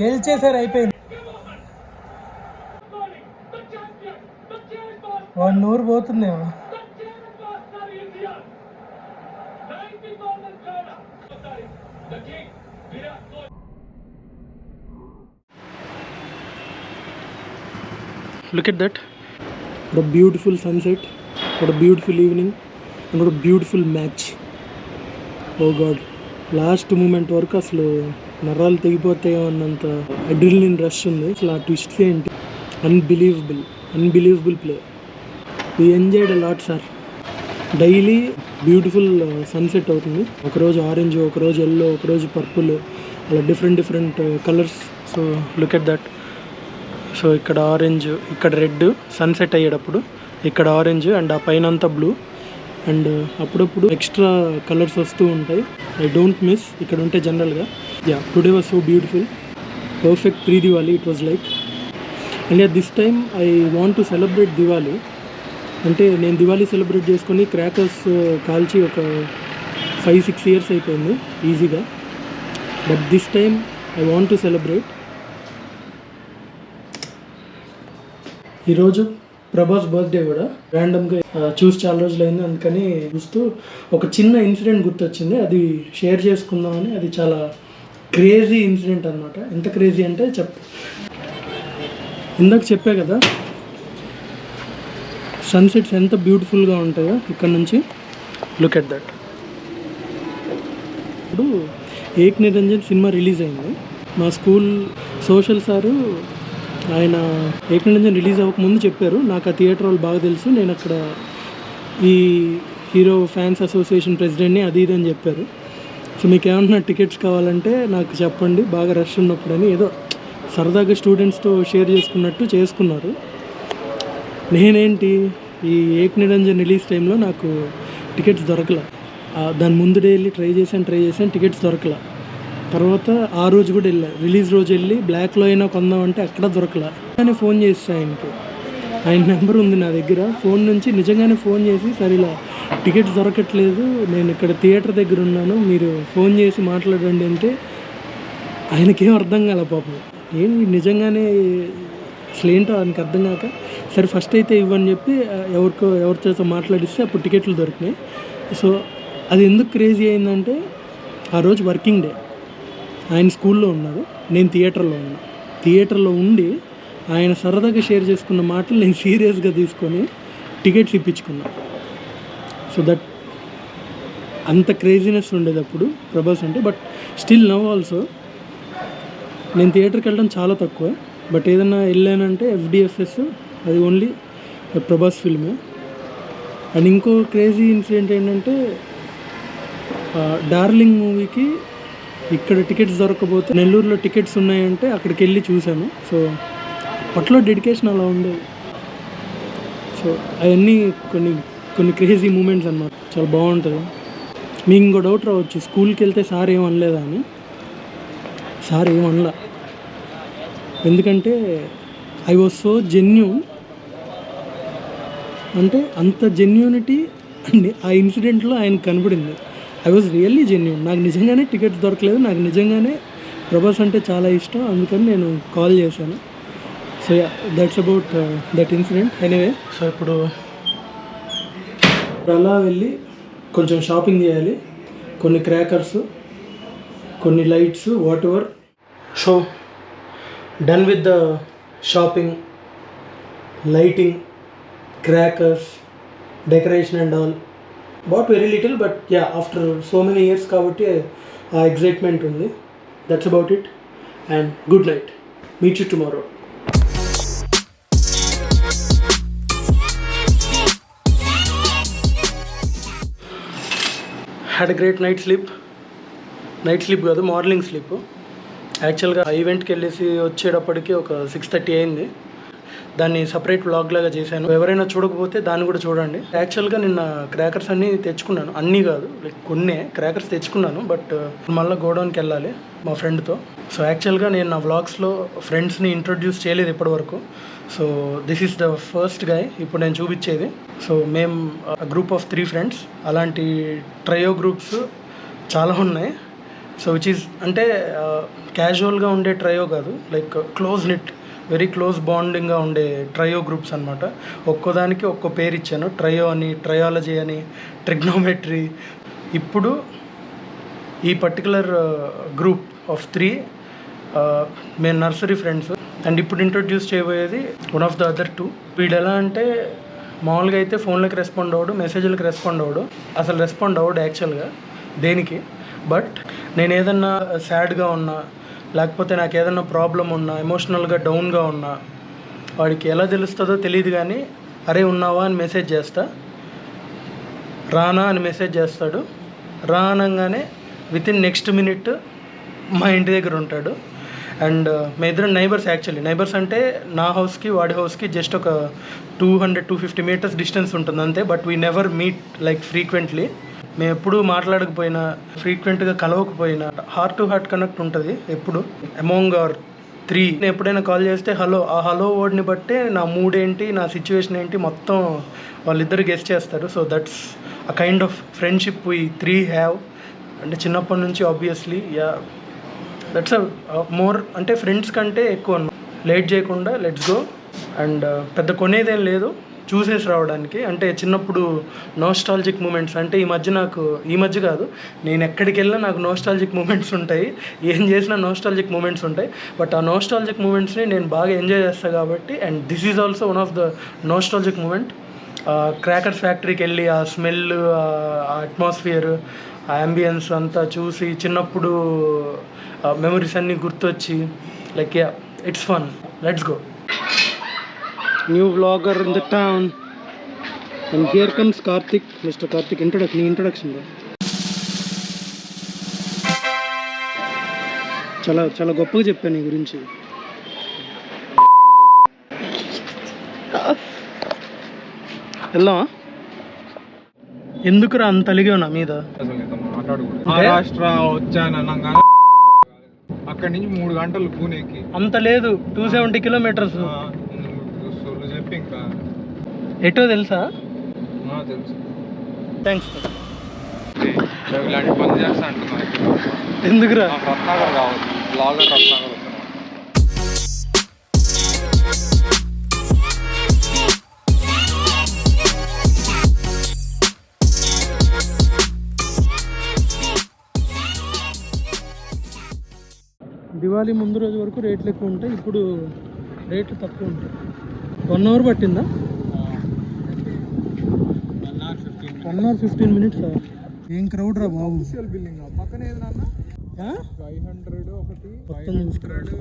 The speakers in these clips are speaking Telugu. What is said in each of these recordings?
గెలిచేసారు, అయిపోయింది. 1 ఊరు పోతుందేమో. Look at that. What a beautiful sunset. What a beautiful evening. And what a beautiful match. Oh God. Last moment వరకు అసలు నరాలు తెగిపోతాయో అన్నంత అడ్రినలిన్ రష్ ఉంది. అసలు ఆ ట్విస్ట్ ఏంటి, unbelievable play. We enjoyed a lot sir. Daily beautiful sunset అవుతుంది. ఒకరోజు ఆరెంజ్, ఒకరోజు ఎల్లో, ఒకరోజు పర్పుల్, అలా different colours. So look at that. So ఇక్కడ ఆరెంజ్, ఇక్కడ రెడ్ సన్సెట్ అయ్యేటప్పుడు, ఇక్కడ ఆరెంజ్ అండ్ ఆ పైన అంతా బ్లూ. అండ్ అప్పుడప్పుడు ఎక్స్ట్రా కలర్స్ వస్తూ ఉంటాయి. ఐ డోంట్ మిస్ ఇక్కడ ఉంటే జనరల్గా. Yeah, today was so beautiful. Perfect pre Diwali it was like. And at this time I want to celebrate Diwali. అంటే నేను దివాలి సెలబ్రేట్ చేసుకొని క్రాకర్స్ కాల్చి ఒక 5-6 years అయిపోయింది ఈజీగా. But this time I want to celebrate. ఈరోజు ప్రభాస్ బర్త్డే కూడా ర్యాండమ్గా చూసి చాలా రోజులైంది, అందుకని చూస్తూ ఒక చిన్న ఇన్సిడెంట్ గుర్తొచ్చింది, అది షేర్ చేసుకుందామని. అది చాలా క్రేజీ ఇన్సిడెంట్ అనమాట. ఎంత క్రేజీ అంటే ఇందాక చెప్పా కదా సన్సెట్స్ ఎంత బ్యూటిఫుల్గా ఉంటాయో ఇక్కడ నుంచి. Look at that. ఇప్పుడు ఏక్ నిరంజన్ సినిమా రిలీజ్ అయింది. మా స్కూల్ సోషల్ సారు ఆయన ఏక్ నిరంజన్ రిలీజ్ అవ్వకముందు చెప్పారు, నాకు ఆ థియేటర్ వాళ్ళు బాగా తెలుసు, నేను అక్కడ ఈ హీరో ఫ్యాన్స్ అసోసియేషన్ ప్రెసిడెంట్ని, అది ఇది అని చెప్పారు. సో మీకు ఏమన్నా టికెట్స్ కావాలంటే నాకు చెప్పండి, బాగా రష్ ఉన్నప్పుడు అని. ఏదో సరదాగా స్టూడెంట్స్తో షేర్ చేసుకున్నట్టు చేసుకున్నారు. నేనేంటి ఈ ఏక్ నిరంజన్ రిలీజ్ టైంలో నాకు టికెట్స్ దొరకలే. దాని ముందు డే వెళ్ళి ట్రై చేశాను, టికెట్స్ దొరకలే. తర్వాత ఆ రోజు కూడా రిలీజ్ రోజు వెళ్ళి బ్లాక్లో అయినా కొందామంటే అక్కడ దొరకలే. కానీ ఫోన్ చేసి ఆయనకి, ఆయన నెంబర్ ఉంది నా దగ్గర. ఫోన్ నుంచి నిజంగానే ఫోన్ చేసి, సరే ఇలా టికెట్స్ దొరకట్లేదు, నేను ఇక్కడ థియేటర్ దగ్గర ఉన్నాను, మీరు ఫోన్ చేసి మాట్లాడండి అంటే ఆయనకేం అర్థం కాల పాపం. నిజంగానే అసలు ఏంటో ఆయనకి అర్థం కాక, సరే ఫస్ట్ అయితే ఇవ్వని చెప్పి ఎవరితో మాట్లాడిస్తే అప్పుడు టికెట్లు దొరికినాయి. సో అది ఎందుకు క్రేజీ అయిందంటే, ఆ రోజు వర్కింగ్ డే, ఆయన స్కూల్లో ఉన్నారు, నేను థియేటర్లో ఉండి ఆయన సరదాగా షేర్ చేసుకున్న మాటలు నేను సీరియస్గా తీసుకొని టికెట్స్ ఇప్పించుకున్నా. సో దట్ అంత క్రేజీనెస్ ఉండేది అప్పుడు ప్రభాస్ అంటే. బట్ స్టిల్ నవ్ ఆల్సో నేను థియేటర్కి వెళ్ళడం చాలా తక్కువ. బట్ ఏదన్నా వెళ్ళానంటే FDFS, అది ఓన్లీ ప్రభాస్ ఫిల్మే. అండ్ ఇంకో క్రేజీ ఇన్సిడెంట్ ఏంటంటే, డార్లింగ్ మూవీకి ఇక్కడ టికెట్స్ దొరకకపోతే నెల్లూరులో టికెట్స్ ఉన్నాయంటే అక్కడికి వెళ్ళి చూశాను. సో అప్పట్లో డెడికేషన్ అలా ఉండేది. సో అవన్నీ కొన్ని క్రేజీ మూమెంట్స్ అన్నమాట. చాలా బాగుంటుంది. మీకు ఇంకో డౌట్ రావచ్చు, స్కూల్కి వెళ్తే సార్ ఏమనలేదా అని. సార్ ఏమనలా, ఎందుకంటే ఐ వాజ్ సో జెన్యూన్. అంటే అంత జెన్యూనిటీ అండి ఆ ఇన్సిడెంట్లో ఆయనకు కనబడింది. I was really genuine. నాకు నిజంగానే టికెట్స్ దొరకలేదు, నాకు నిజంగానే ప్రభాస్ అంటే చాలా ఇష్టం, అందుకని నేను కాల్ చేశాను. So yeah, that's about that incident. Anyway, so ఇప్పుడు అలా వెళ్ళి కొంచెం షాపింగ్ చేయాలి, కొన్ని క్రాకర్స్, కొన్ని lights, what ever. So done with the shopping, lighting, crackers, decoration and all. Bought very little, but yeah, after so many years kabatti excitement undi. That's about it, and good night. Meet you tomorrow. Had a great night sleep కాదు, మార్నింగ్ స్లీప్. యాక్చువల్గా ఈవెంట్కి వెళ్ళేసి వచ్చేటప్పటికి ఒక 6:30 అయింది. దాన్ని సపరేట్ వ్లాగ్ లాగా చేశాను. ఎవరైనా చూడకపోతే దాన్ని కూడా చూడండి. యాక్చువల్గా నిన్న క్రాకర్స్ అన్నీ తెచ్చుకున్నాను, అన్నీ కాదు, లైక్ కొన్నే క్రాకర్స్ తెచ్చుకున్నాను. బట్ మళ్ళీ గోడౌన్కి వెళ్ళాలి మా ఫ్రెండ్తో. సో యాక్చువల్గా నేను నా వ్లాగ్స్లో ఫ్రెండ్స్ని ఇంట్రొడ్యూస్ చేయలేదు ఇప్పటివరకు. So this is the first guy ఇప్పుడు నేను చూపించేది. సో మేము గ్రూప్ ఆఫ్ 3 ఫ్రెండ్స్. అలాంటి ట్రయో గ్రూప్స్ చాలా ఉన్నాయి. సో విచ్ ఈజ్ అంటే క్యాజువల్గా ఉండే ట్రయో కాదు, like close knit, very close బాండింగ్గా ఉండే ట్రయో గ్రూప్స్ అనమాట. ఒక్కోదానికి ఒక్కో పేరు ఇచ్చాను. ట్రయో అని, ట్రయాలజీ అని, ట్రిగ్నోమెట్రీ. ఇప్పుడు ఈ పర్టికులర్ గ్రూప్ ఆఫ్ 3 మేము నర్సరీ ఫ్రెండ్స్. అండ్ ఇప్పుడు ఇంట్రొడ్యూస్ చేయబోయేది వన్ ఆఫ్ ద అదర్ 2. వీడు ఎలా అంటే మామూలుగా అయితే ఫోన్లకి రెస్పాండ్ అవ్వడు, మెసేజ్లకు రెస్పాండ్ అవ్వడు, అసలు రెస్పాండ్ అవ్వడు యాక్చువల్గా దేనికి. బట్ నేను ఏదన్నా సాడ్గా ఉన్నా, లేకపోతే నాకు ఏదన్నా ప్రాబ్లం ఉన్నా, ఎమోషనల్గా డౌన్గా ఉన్నా, వాడికి ఎలా తెలుస్తుందో తెలియదు కానీ అరే ఉన్నావా అని మెసేజ్ చేస్తా, రానా అని మెసేజ్ చేస్తాడు. రా అనగానే వితిన్ నెక్స్ట్ మినిట్ మా ఇంటి దగ్గర ఉంటాడు. అండ్ మా ఇద్దరు నైబర్స్. యాక్చువల్లీ నైబర్స్ అంటే నా హౌస్కి వాడి హౌస్కి జస్ట్ ఒక 200-250 మీటర్స్ డిస్టెన్స్ ఉంటుంది అంతే. But we never meet like frequently. మేము ఎప్పుడు మాట్లాడకపోయినా, ఫ్రీక్వెంట్గా కలవకపోయినా హార్ట్ టు హార్ట్ కనెక్ట్ ఉంటుంది ఎప్పుడు. అమాంగ్ అవర్ 3 నేను ఎప్పుడైనా కాల్ చేస్తే హలో, ఆ హలో వర్డ్ని బట్టే నా మూడ్ ఏంటి, నా సిచ్యువేషన్ ఏంటి మొత్తం వాళ్ళిద్దరు గెస్ చేస్తారు. So that's a kind of friendship we 3 have. అంటే చిన్నప్పటి నుంచి ఆబ్వియస్లీ దట్స్ మోర్ అంటే ఫ్రెండ్స్ కంటే ఎక్కువ లేట్ చేయకుండా లెట్స్ గో. అండ్ పెద్ద కొనేదేం లేదు, చూసేసి రావడానికి. అంటే చిన్నప్పుడు నోస్టాలజిక్ మూమెంట్స్ అంటే ఈ మధ్య కాదు, నేను ఎక్కడికి వెళ్ళినా నాకు నోస్టాలజిక్ మూమెంట్స్ ఉంటాయి, ఏం చేసినా నోస్టాలజిక్ మూమెంట్స్ ఉంటాయి. బట్ ఆ నోస్టాలజిక్ మూమెంట్స్ని నేను బాగా ఎంజాయ్ చేస్తాను కాబట్టి. And this is also one of the nostalgic moment. Crackers ఫ్యాక్టరీకి వెళ్ళి ఆ స్మెల్, ఆ అట్మాస్ఫియర్, ఆ అంబియన్స్ అంతా చూసి చిన్నప్పుడు మెమరీస్ అన్నీ గుర్తొచ్చి like it's fun. Let's go. New vlogger in the town. And here comes Karthik. Mister Karthik, introduction చాలా చాలా గొప్పగా చెప్పాను నీ గురించి. వెళ్దామా? ఎందుకురా అంత అలిగావు నా మీద? మహారాష్ట్ర వచ్చాను అక్కడి నుంచి 3 గంటలు పూణేకి. అంత లేదు, 270 కిలోమీటర్స్. చెప్పి ఇంకా ఎటో తెలుసా? తెలుసు. థ్యాంక్స్. ఇలాంటి పని చేస్తా అంటున్నా. ఎందుకురా? రత్నాకర్ కావాలి, బ్లాగర్ రత్నాకర్. దివాళీ ముందు రోజు వరకు రేట్లు ఎక్కువ ఉంటాయి, ఇప్పుడు రేట్లు తక్కువ ఉంటాయి. 1 అవర్ పట్టిందా? 1 అవర్ 15 మినిట్స్. ఏం క్రౌడ్ రా బాబు. బిల్డింగ్ పక్కన ఏదన్నా 500 ఒకటి 500.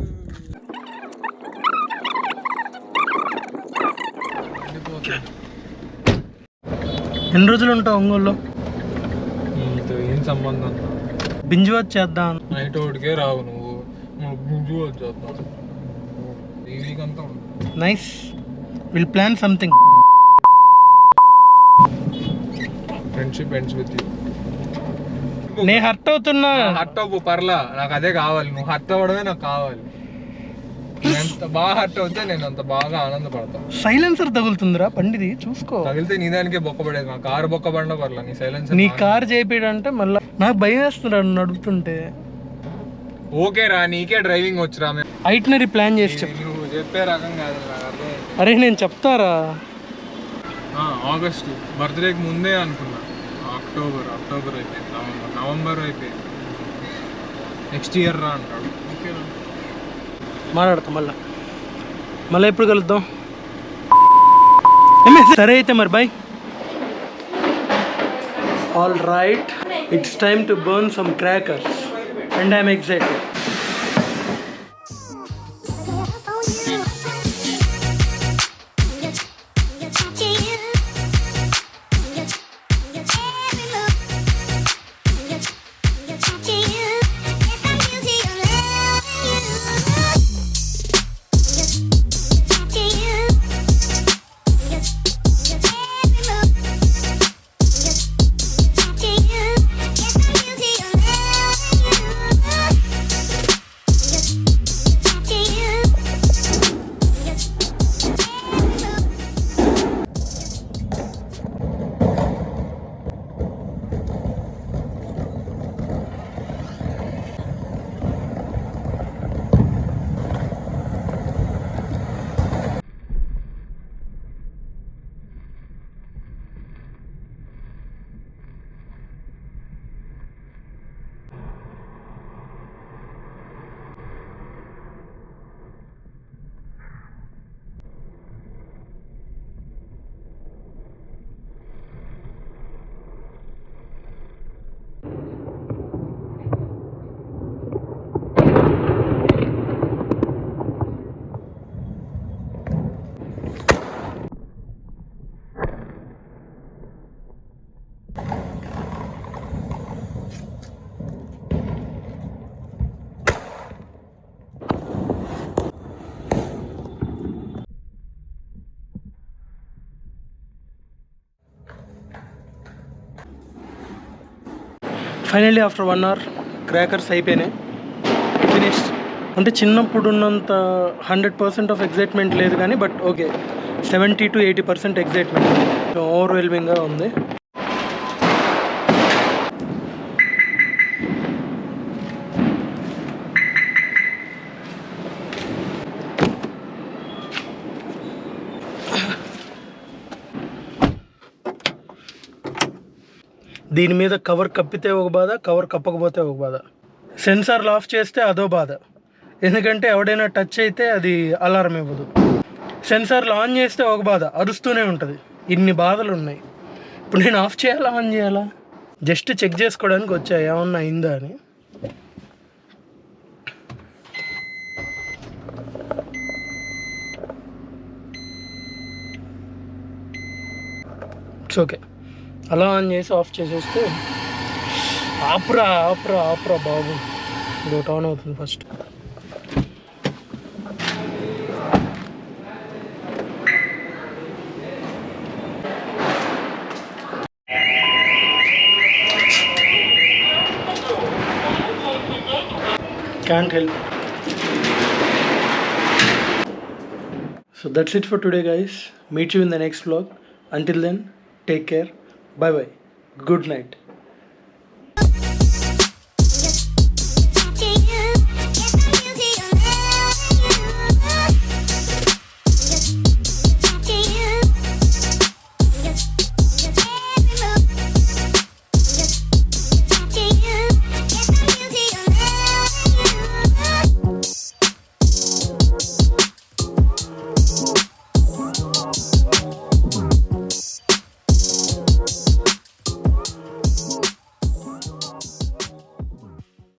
ఎన్ని రోజులు ఉంటావు ఒంగోలులో? ఏం సంబంధం? బింజ్ వాచ్ చేద్దాం. నైట్ ఒకటికే రావు నువ్వు బింజ్ వాచ్ చేద్దాం. ఈ వీక్ అంతా nice, will plan something. Friendship ends with you. నేను హర్ట్ అవుతున్నా. హర్ట్ అవ్వు పర్లా, నాకు అదే కావాలి. నువ్వు హర్ట్ అవ్వడమే నాకు కావాలి. ఎంత బాగా హర్ట్ అవుతే నేను అంత బాగా ఆనందపడతాను. సైలెన్సర్ తగులుతుందిరా పండిది, చూసుకో. తగిలితే నీ దానికే బొక్కపడేది. నా కారు బొక్కబడినా పర్లా, నీ సైలెన్సర్. నీ కారు చేపిడంటే మళ్ళీ నాకు భయం వేస్తుందిరా నడుపుతుంటే. ఓకే రా, నీకే డ్రైవింగ్ వచ్చురా. ఐటినరీ ప్లాన్ చేసి చెప్పు. నువ్వు చెప్పే రకం కాదు. అరే నేను చెప్తారా. ఆగస్టు బర్త్డేకి ముందే అనుకున్నా. అక్టోబర్ అయిపోయింది, నవంబర్ అయిపోయింది. నెక్స్ట్ ఇయర్ రా అంటాడు. ఓకే మాట్లాడతాం మళ్ళీ ఎప్పుడు కలుద్దాం? సరే అయితే మరి bye. All right, it's time to burn some crackers and I'm excited. Finally after 1 hour crackers అయిపోయినాయి, ఫినిష్. అంటే చిన్నప్పుడు ఉన్నంత 100% ఆఫ్ ఎగ్జైట్మెంట్ లేదు కానీ బట్ ఓకే 70 to 80% ఎగ్జైట్మెంట్. ఓవర్వెల్మింగ్గా ఉంది. దీని మీద కవర్ కప్పితే ఒక బాధ, కవర్ కప్పకపోతే ఒక బాధ. సెన్సార్లు ఆఫ్ చేస్తే అదో బాధ, ఎందుకంటే ఎవడైనా టచ్ అయితే అది అలారం ఇవ్వదు. సెన్సార్లు ఆన్ చేస్తే ఒక బాధ, అరుస్తూనే ఉంటుంది. ఇన్ని బాధలు ఉన్నాయి. ఇప్పుడు నేను ఆఫ్ చేయాలా ఆన్ చేయాలా? జస్ట్ చెక్ చేసుకోవడానికి వచ్చా ఏమన్నా అయిందా అని. It's okay. అలా ఆన్ చేసి ఆఫ్ చేసేస్తే ఆప్రా ఆప్రా ఆప్రా బాబు, ఇది ఆన్ అవుతుంది first. Can't help. So that's it for today, guys. Meet you in the next vlog. Until then, take care. Bye bye. Good night.